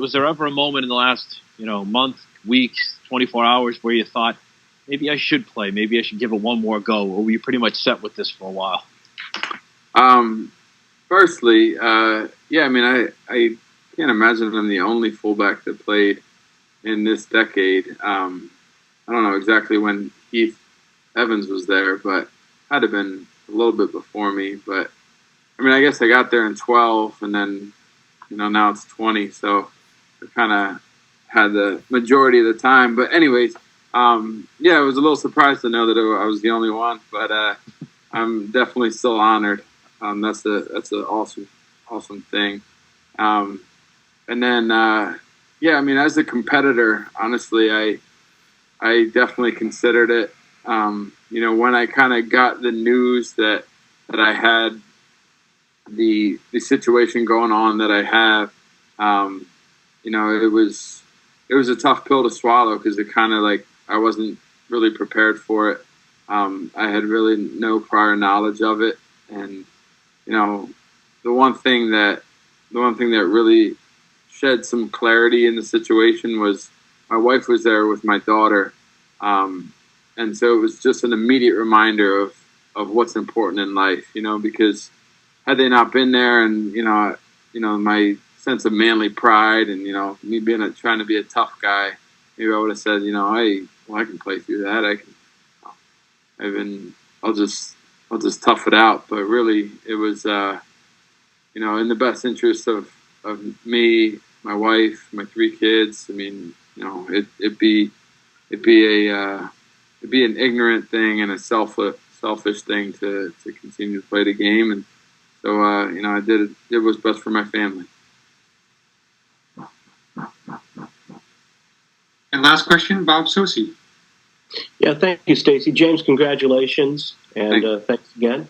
was there ever a moment in the last, month, weeks, 24 hours where you thought, maybe I should play, maybe I should give it one more go, or were you pretty much set with this for a while? Firstly, I can't imagine I'm the only fullback that played in this decade. I don't know exactly when Heath Evans was there, but had to have been a little bit before me. But I guess I got there in 12, and then now it's 20, so I kind of had the majority of the time. But anyways, I was a little surprised to know that I was the only one, but I'm definitely still honored. That's an awesome thing. And then as a competitor, honestly, I definitely considered it. When I kind of got the news that I had the situation going on that I have, it was a tough pill to swallow, because it kind of like I wasn't really prepared for it. I had really no prior knowledge of it, and the one thing that really shed some clarity in the situation was my wife was there with my daughter, and so it was just an immediate reminder of what's important in life, because had they not been there, and my sense of manly pride, and me trying to be a tough guy, maybe I would have said, I can play through that. I'll just tough it out. But really, it was in the best interest of me, my wife, my 3 kids. It'd be an ignorant thing and a selfish thing to continue to play the game, and so I did it. It was best for my family. And last question, Bob Sosi. Yeah, thank you, Stacy. James, congratulations, and thanks again.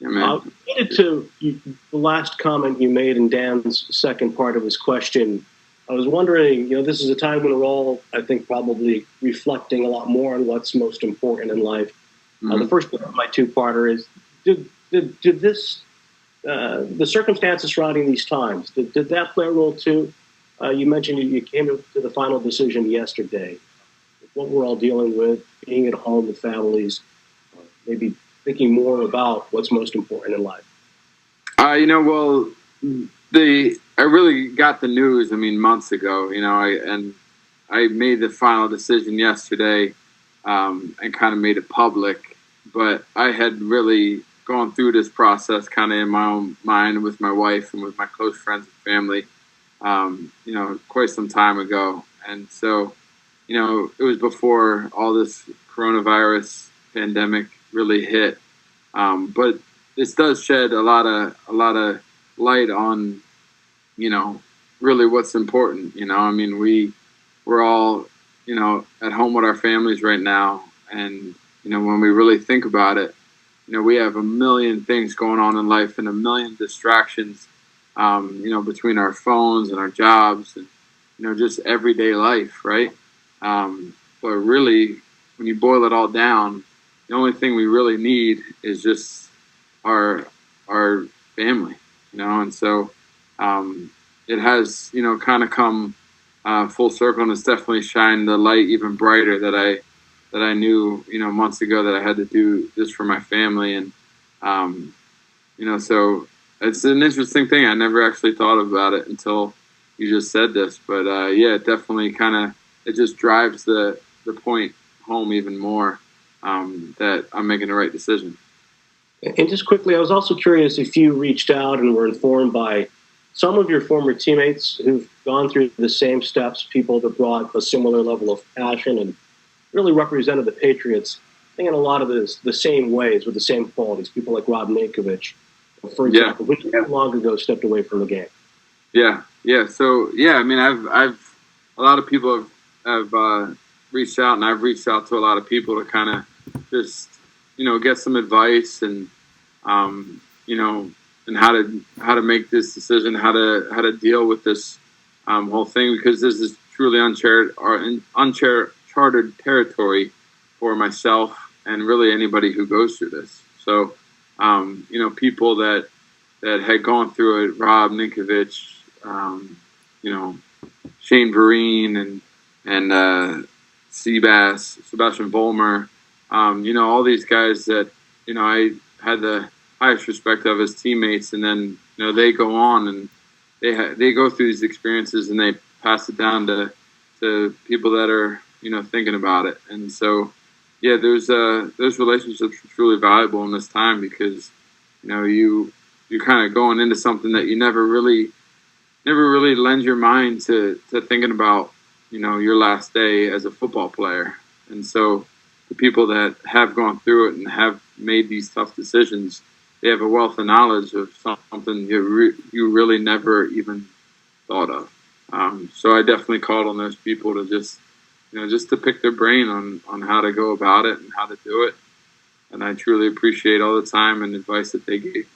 Yeah, man. Related to the last comment you made in Dan's second part of his question, I was wondering, this is a time when we're all, I think, probably reflecting a lot more on what's most important in life. Mm-hmm. The first part of my two-parter is, did this, the circumstances surrounding these times, did that play a role too? You mentioned you came to the final decision yesterday. What we're all dealing with, being at home with families, maybe thinking more about what's most important in life. I really got the news, months ago, and I made the final decision yesterday, and kind of made it public. But I had really gone through this process kind of in my own mind with my wife and with my close friends and family, quite some time ago. And so, it was before all this coronavirus pandemic really hit. But this does shed a lot of light on, really what's important. We're all, at home with our families right now. And, when we really think about it, we have a million things going on in life and a million distractions, between our phones and our jobs and, just everyday life, right? But really, when you boil it all down, the only thing we really need is just our family, and so it has, kind of come full circle, and it's definitely shined the light even brighter that I knew, months ago that I had to do this for my family. And, so it's an interesting thing. I never actually thought about it until you just said this, but it definitely it just drives the point home even more, that I'm making the right decision. And just quickly, I was also curious if you reached out and were informed by some of your former teammates who've gone through the same steps, people that brought a similar level of passion and really represented the Patriots, I think in a lot of the same ways with the same qualities, people like Rob Ninkovich, for example, who long ago stepped away from the game. Yeah. So, I've a lot of people have reached out, and I've reached out to a lot of people to kind of just, get some advice and, and how to make this decision, how to deal with this whole thing, because this is truly uncharted territory for myself and really anybody who goes through this. So, people that had gone through it, Rob Ninkovich, Shane Vereen and Seabass, Sebastian Vollmer, all these guys that I had the highest respect of as teammates, and then they go on and they go through these experiences and they pass it down to people that are thinking about it, and so yeah, those relationships are truly valuable in this time because you're kind of going into something that you never really lend your mind to thinking about your last day as a football player, and so the people that have gone through it and have made these tough decisions, they have a wealth of knowledge of something you really never even thought of. So I definitely called on those people to just to pick their brain on how to go about it and how to do it. And I truly appreciate all the time and advice that they gave.